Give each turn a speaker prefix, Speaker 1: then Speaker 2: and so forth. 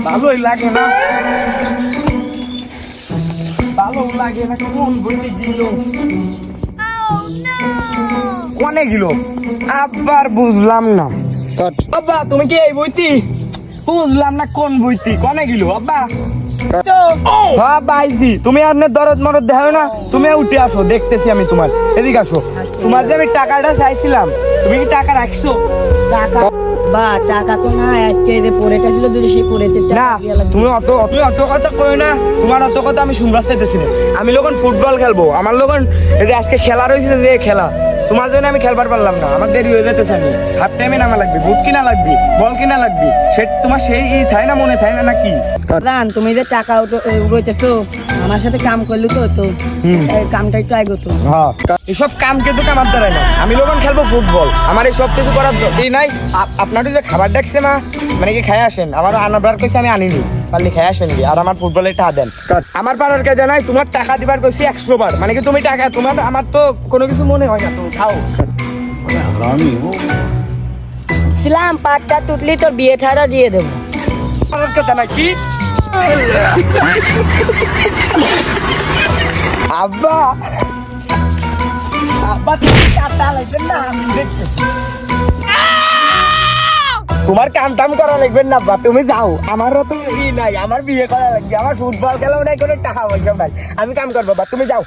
Speaker 1: ভালোই লাগে না, ভালো লাগে না। কোন বইতে গেল, কোনে গেল আবার বুঝলাম না। বাবা তুমি কি এই বইতি? বুঝলাম না কোন বইতি, কোনে গেল আব্বা? বাইজি তুমি আর দরদ মরদ দেখাও না, তুমি উঠে আসো, দেখতেছি আমি তোমার। এদিকে আসো, তোমার যে আমি টাকাটা চাইছিলাম, তুমি কি টাকা রাখছো?
Speaker 2: টাকা বা টাকা তো না, আজকে যে পড়েটা ছিল দুটো সেই পড়েতে
Speaker 1: না তুমি অত কথা কই না, তোমার অত কথা আমি শুনবার চাইতেছি না। আমি যখন ফুটবল খেলবো, আমার যখন আজকে খেলা রয়েছে, যে খেলা তোমার জন্য আমি খেলবার পারলাম না, আমার দেরি হয়ে যেতেছে। আমি হাফ টাইমে নামা লাগবে, বুট কিনা লাগবে, বল কিনা লাগবে, সে তোমার সেই থাই না, মনে থাই না নাকি?
Speaker 2: জান তুমি যে টাকা উড়াইতেছো, আমার সাথে কাম করলে তো তো কামটা একটু আগে তো।
Speaker 1: হ্যাঁ, এসব কাম কিন্তু আমার দ্বারাই না। আমি যখন খেলবো ফুটবল, আমার এই সব কিছু করার এই নাই। আপনার যে খাবার ডাকছে না, মানে কি খাই আসেন, আমার আনাবার কইছে, আমি আনিনি, পারলে খাই আসেন কি, আর আমার ফুটবলের টাকা দেন। আমার পাড়ার কাজে নাই, তোমার টাকা দিবার কইছি 100 বার, মানে কি তুমি টাকা, তোমার আমার তো কোনো কিছু মনে হয় না, তুমি খাও।
Speaker 2: ছিলাম পাটটা টুটলি তোর বিয়ে ঠাড়া দিয়ে দেবো।
Speaker 1: পাড়ার কথা নাকি? আব্বা আব্বা তুমি কাটা লাগবেন না, আমি দেখতেছি। তোমার কাম টাম করা লাগবে না আব্বা, তুমি যাও, আমারও তো ই নাই, আমার বিয়ে করা লাগবে, আমার ফুটবল খেলাও নাই, কোনো টাকা পয়সা নাই, আমি কাম করবো, তুমি যাও।